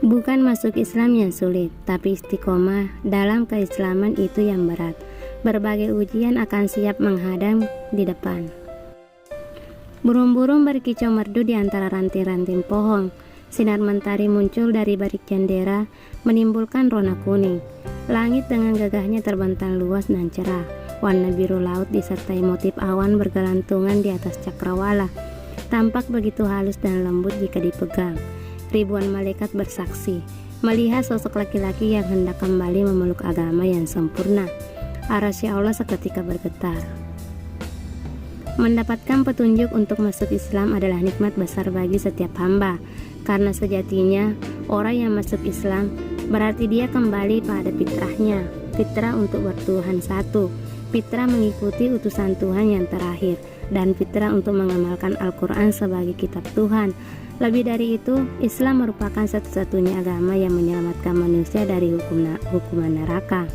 Bukan masuk Islam yang sulit, tapi istiqomah dalam keislaman itu yang berat. Berbagai ujian akan siap menghadang di depan. Burung-burung berkicau merdu di antara ranting-ranting pohon. Sinar mentari muncul dari balik jendela, menimbulkan rona kuning. Langit dengan gagahnya terbentang luas dan cerah. Warna biru laut disertai motif awan bergelantungan di atas cakrawala. Tampak begitu halus dan lembut jika dipegang. Ribuan malaikat bersaksi, melihat sosok laki-laki yang hendak kembali memeluk agama yang sempurna. Arasy Allah seketika bergetar. Mendapatkan petunjuk untuk masuk Islam adalah nikmat besar bagi setiap hamba, karena sejatinya orang yang masuk Islam berarti dia kembali pada fitrahnya, fitrah untuk bertuhan satu, fitrah mengikuti utusan Tuhan yang terakhir, dan fitrah untuk mengamalkan Al-Quran sebagai kitab Tuhan. Lebih dari itu, Islam merupakan satu-satunya agama yang menyelamatkan manusia dari hukuman neraka.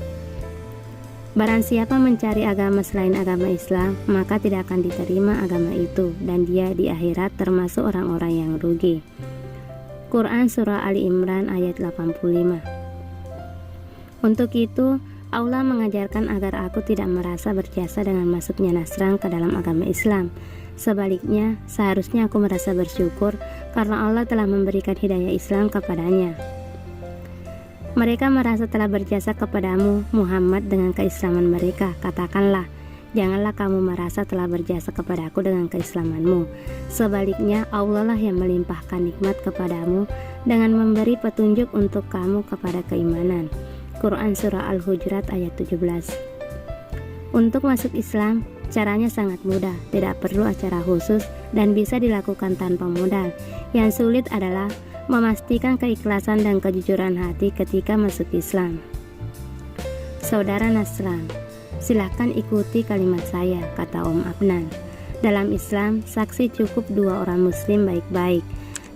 Barang siapa mencari agama selain agama Islam, maka tidak akan diterima agama itu, dan dia di akhirat termasuk orang-orang yang rugi. Quran Surah Ali Imran ayat 85. Untuk itu, Allah mengajarkan agar aku tidak merasa berjasa dengan masuknya Nasran ke dalam agama Islam. Sebaliknya, seharusnya aku merasa bersyukur karena Allah telah memberikan hidayah Islam kepadanya. Mereka merasa telah berjasa kepadamu, Muhammad, dengan keislaman mereka. Katakanlah, janganlah kamu merasa telah berjasa kepadaku dengan keislamanmu. Sebaliknya, Allah lah yang melimpahkan nikmat kepadamu dengan memberi petunjuk untuk kamu kepada keimanan. Quran Surah Al-Hujurat ayat 17. Untuk masuk Islam, caranya sangat mudah, tidak perlu acara khusus dan bisa dilakukan tanpa modal. Yang sulit adalah memastikan keikhlasan dan kejujuran hati ketika masuk Islam. Saudara Nasran, silahkan ikuti kalimat saya, kata Om Adnan. Dalam Islam, saksi cukup 2 orang muslim baik-baik.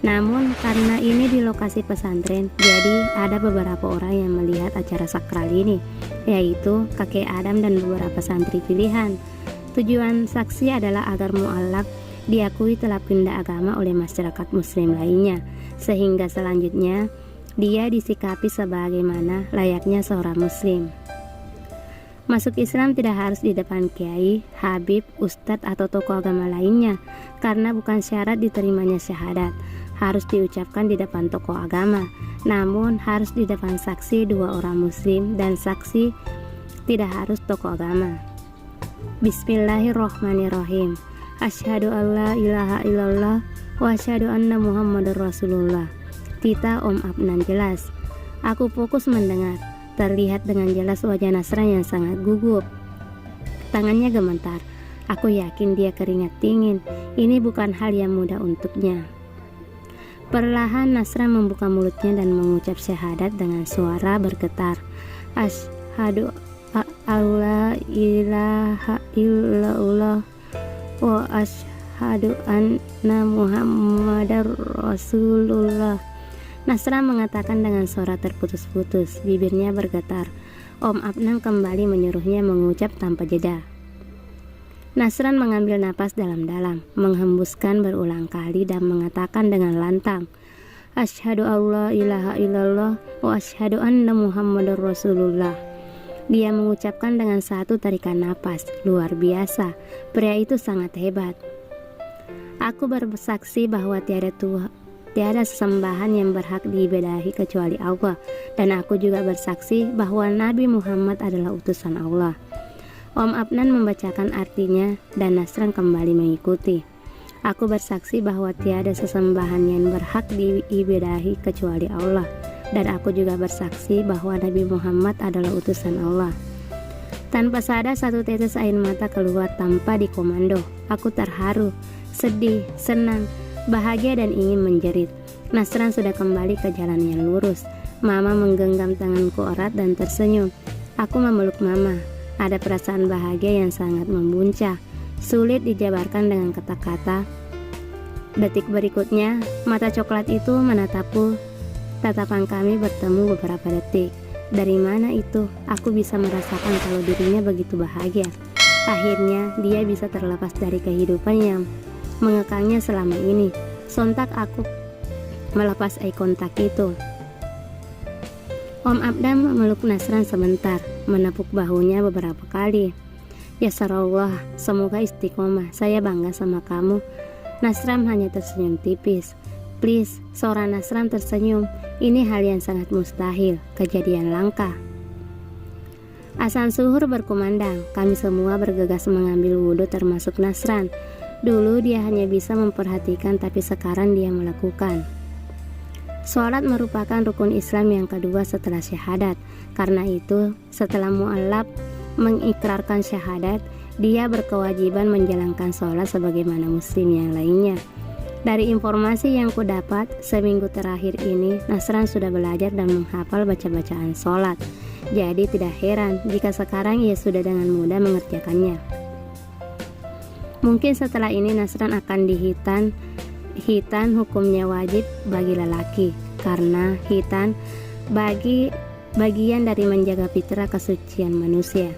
Namun karena ini di lokasi pesantren, jadi ada beberapa orang yang melihat acara sakral ini, yaitu kakek Adam dan beberapa santri pilihan. Tujuan saksi adalah agar mu'alaf diakui telah pindah agama oleh masyarakat muslim lainnya, sehingga selanjutnya dia disikapi sebagaimana layaknya seorang muslim. Masuk Islam tidak harus di depan kiai, habib, ustadz atau tokoh agama lainnya, karena bukan syarat diterimanya syahadat harus diucapkan di depan tokoh agama, namun harus di depan saksi 2 orang muslim, dan saksi tidak harus tokoh agama. Bismillahirrohmanirrohim. Asyhadu alla ilaha illallah wa asyhadu anna Muhammadar Rasulullah. Tita Om Adnan jelas. Aku fokus mendengar. Terlihat dengan jelas wajah Nasran yang sangat gugup. Tangannya gemetar. Aku yakin dia keringat dingin. Ini bukan hal yang mudah untuknya. Perlahan Nasran membuka mulutnya dan mengucap syahadat dengan suara bergetar. Asyhadu alla ilaha illallah wa asyhadu anna Muhammadar Rasulullah. Nasran mengatakan dengan suara terputus-putus, bibirnya bergetar. Om Adnan kembali menyuruhnya mengucap tanpa jeda. Nasran mengambil napas dalam-dalam, menghembuskan berulang kali dan mengatakan dengan lantang, Asyhadu alla ilaha illallah wa asyhadu anna Muhammadar Rasulullah. Dia mengucapkan dengan satu tarikan napas, luar biasa. Pria itu sangat hebat. Aku bersaksi bahwa tiada sesembahan yang berhak diibadahi kecuali Allah, dan aku juga bersaksi bahwa Nabi Muhammad adalah utusan Allah. Om Adnan membacakan artinya dan Nasran kembali mengikuti. Aku bersaksi bahwa tiada sesembahan yang berhak diibadahi kecuali Allah, dan aku juga bersaksi bahwa Nabi Muhammad adalah utusan Allah. Tanpa sadar satu tetes air mata keluar tanpa dikomando. Aku terharu, sedih, senang, bahagia dan ingin menjerit. Nasran sudah kembali ke jalan yang lurus. Mama menggenggam tanganku erat dan tersenyum. Aku memeluk Mama. Ada perasaan bahagia yang sangat membuncah, sulit dijabarkan dengan kata-kata. Detik berikutnya, mata coklat itu menatapku. Tatapan kami bertemu beberapa detik. Dari mana itu? Aku bisa merasakan kalau dirinya begitu bahagia. Akhirnya, dia bisa terlepas dari kehidupan yang mengekangnya selama ini. Sontak aku melepas eye contact itu. Om Abdan memeluk Nasran sebentar, menepuk bahunya beberapa kali. Ya Sarullah, semoga istiqomah, saya bangga sama kamu. Nasram hanya tersenyum tipis. Please, seorang Nasram tersenyum. Ini hal yang sangat mustahil, kejadian langka. Azan zuhur berkumandang, kami semua bergegas mengambil wudhu termasuk Nasran. Dulu dia hanya bisa memperhatikan, tapi sekarang dia melakukan. Sholat merupakan rukun Islam yang kedua setelah syahadat. Karena itu, setelah mu'allaf mengikrarkan syahadat, dia berkewajiban menjalankan sholat sebagaimana muslim yang lainnya. Dari informasi yang kudapat, seminggu terakhir ini, Nasran sudah belajar dan menghafal baca-bacaan sholat. Jadi tidak heran jika sekarang ia sudah dengan mudah mengerjakannya. Mungkin setelah ini Nasran akan hitan hukumnya wajib bagi lelaki, karena hitan bagian dari menjaga fitrah kesucian manusia.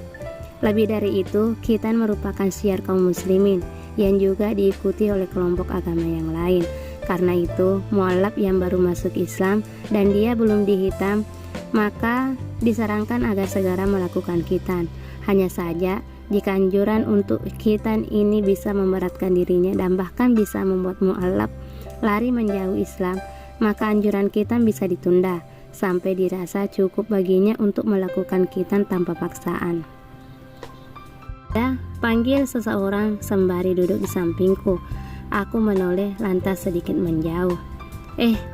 Lebih dari itu, khitan merupakan syiar kaum muslimin yang juga diikuti oleh kelompok agama yang lain. Karena itu, mu'allaf yang baru masuk Islam dan dia belum dihitam, maka disarankan agar segera melakukan khitan. Hanya saja, jika anjuran untuk khitan ini bisa memberatkan dirinya dan bahkan bisa membuat mu'allaf lari menjauh Islam, maka anjuran khitan bisa ditunda sampai dirasa cukup baginya untuk melakukan khitan tanpa paksaan. Panggil seseorang sembari duduk di sampingku. Aku menoleh lantas sedikit menjauh.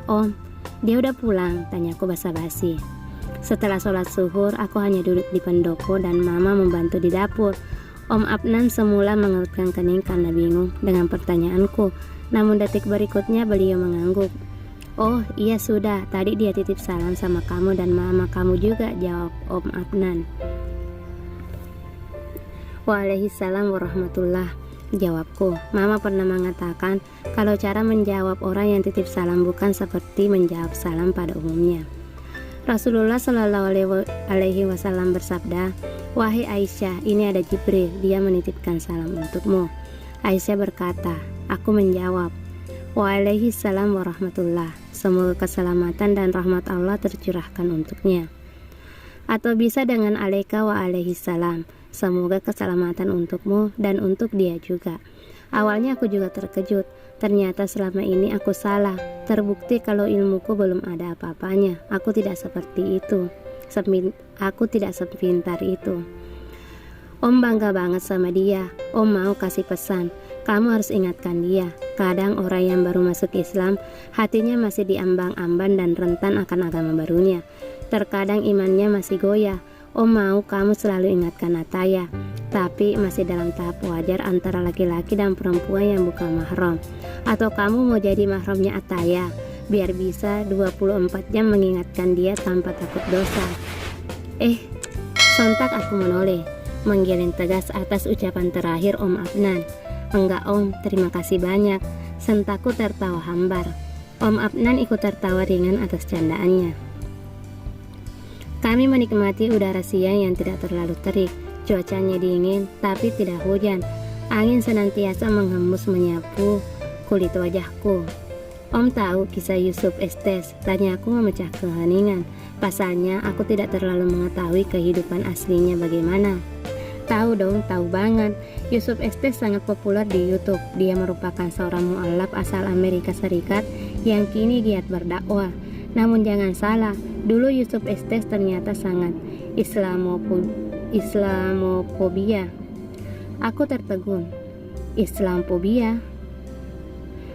Om, dia udah pulang? Tanyaku basa-basi. Setelah sholat zuhur, aku hanya duduk di pendopo dan mama membantu di dapur. Om Adnan semula mengerutkan kening karena bingung dengan pertanyaanku. Namun detik berikutnya beliau mengangguk. Oh iya sudah, tadi dia titip salam sama kamu dan mama kamu juga, jawab Om Adnan. Waalaikumsalam warahmatullah, jawabku. Mama pernah mengatakan kalau cara menjawab orang yang titip salam bukan seperti menjawab salam pada umumnya. Rasulullah Shallallahu Alaihi Wasallam bersabda, wahai Aisyah, ini ada Jibril, dia menitipkan salam untukmu. Aisyah berkata, aku menjawab, waalaikumsalam warahmatullah, semoga keselamatan dan rahmat Allah tercurahkan untuknya. Atau bisa dengan alaika wa alaihissalam, semoga keselamatan untukmu dan untuk dia juga. Awalnya aku juga terkejut, ternyata selama ini aku salah. Terbukti kalau ilmuku belum ada apa-apanya. Aku tidak seperti itu. Aku tidak sepintar itu. Om bangga banget sama dia. Om mau kasih pesan, kamu harus ingatkan dia. Kadang orang yang baru masuk Islam, hatinya masih diambang-ambang dan rentan akan agama barunya. Terkadang imannya masih goyah. Om mau kamu selalu ingatkan Ataya, tapi masih dalam tahap wajar antara laki-laki dan perempuan yang bukan mahram. Atau kamu mau jadi mahramnya Ataya, biar bisa 24 jam mengingatkan dia tanpa takut dosa. Sontak aku menoleh, menggeleng tegas atas ucapan terakhir Om Adnan. Enggak Om, terima kasih banyak. Sentakku tertawa hambar. Om Adnan ikut tertawa ringan atas candaannya. Kami menikmati udara siang yang tidak terlalu terik. Cuacanya dingin, tapi tidak hujan. Angin senantiasa menghembus menyapu kulit wajahku. Om tahu kisah Yusuf Estes? Tanyaku memecah keheningan. Pasalnya aku tidak terlalu mengetahui kehidupan aslinya bagaimana. Tahu dong, tahu banget. Yusuf Estes sangat populer di YouTube. Dia merupakan seorang mu'allaf asal Amerika Serikat yang kini giat berdakwah. Namun jangan salah, dulu Yusuf Estes ternyata sangat Islamofobia. Aku tertegun. Islamofobia?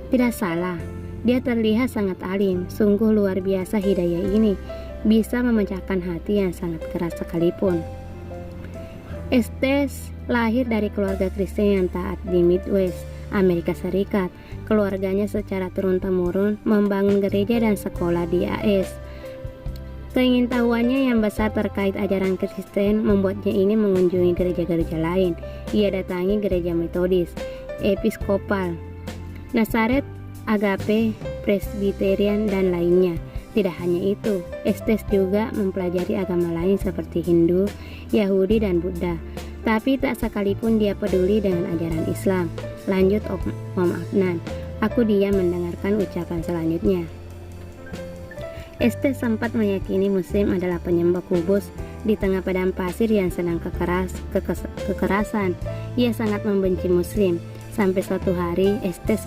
Tidak salah, dia terlihat sangat alim. Sungguh luar biasa hidayah ini, bisa memecahkan hati yang sangat keras sekalipun. Estes lahir dari keluarga Kristen yang taat di Midwest, Amerika Serikat. Keluarganya secara turun-temurun membangun gereja dan sekolah di AS. Keingintahuannya yang besar terkait ajaran Kristen membuatnya ingin mengunjungi gereja-gereja lain. Ia datangi gereja Metodis, Episkopal, Nazaret, Agape, Presbyterian, dan lainnya. Tidak hanya itu, Estes juga mempelajari agama lain seperti Hindu, Yahudi, dan Buddha. Tapi tak sekalipun dia peduli dengan ajaran Islam. Lanjut Om Adnan. Aku diam mendengarkan ucapan selanjutnya. Estes sempat meyakini Muslim adalah penyembah kubus di tengah padang pasir yang sedang kekerasan. Ia sangat membenci Muslim. Sampai suatu hari Estes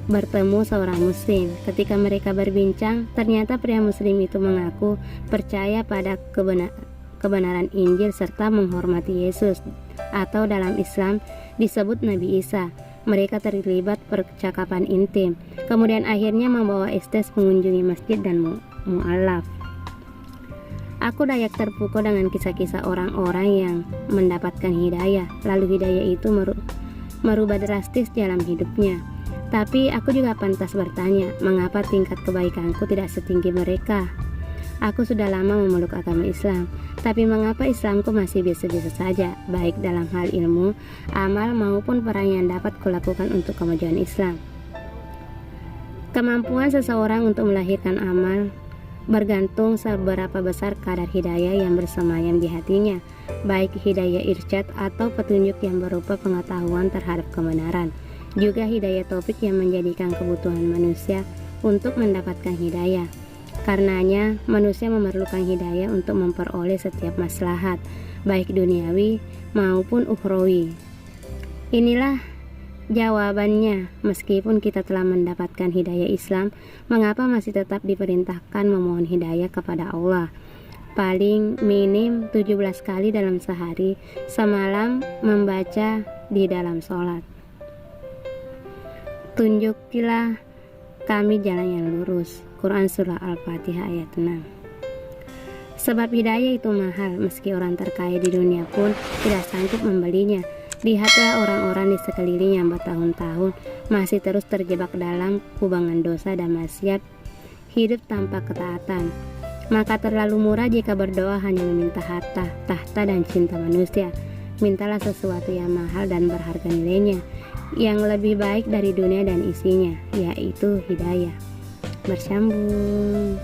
bertemu seorang Muslim. Ketika mereka berbincang, ternyata pria Muslim itu mengaku percaya pada kebenaran Injil serta menghormati Yesus, atau dalam Islam disebut Nabi Isa. Mereka terlibat percakapan intim. Kemudian akhirnya membawa Estes mengunjungi masjid dan mu'alaf. Aku dayak terpukul dengan kisah-kisah orang-orang yang mendapatkan hidayah, lalu hidayah itu merubah drastis dalam hidupnya. Tapi aku juga pantas bertanya, mengapa tingkat kebaikanku tidak setinggi mereka? Aku sudah lama memeluk agama Islam, tapi mengapa Islamku masih biasa-biasa saja, baik dalam hal ilmu, amal maupun peran yang dapat kulakukan untuk kemajuan Islam. Kemampuan seseorang untuk melahirkan amal bergantung seberapa besar kadar hidayah yang bersemayam di hatinya, baik hidayah irsyad atau petunjuk yang berupa pengetahuan terhadap kebenaran, juga hidayah taufik yang menjadikan kebutuhan manusia untuk mendapatkan hidayah. Karenanya, manusia memerlukan hidayah untuk memperoleh setiap maslahat, baik duniawi maupun ukhrawi. Inilah jawabannya, meskipun kita telah mendapatkan hidayah Islam, mengapa masih tetap diperintahkan memohon hidayah kepada Allah? Paling minim 17 kali dalam sehari, semalam membaca di dalam sholat. Tunjukilah kami jalan yang lurus. Quran Surah Al-Fatihah ayat 6. Sebab hidayah itu mahal, meski orang terkaya di dunia pun tidak sanggup membelinya. Lihatlah orang-orang di sekeliling yang bertahun-tahun masih terus terjebak dalam kubangan dosa dan maksiat, hidup tanpa ketaatan. Maka terlalu murah jika berdoa hanya meminta harta, tahta dan cinta manusia. Mintalah sesuatu yang mahal dan berharga nilainya, yang lebih baik dari dunia dan isinya, yaitu hidayah. Bersambung.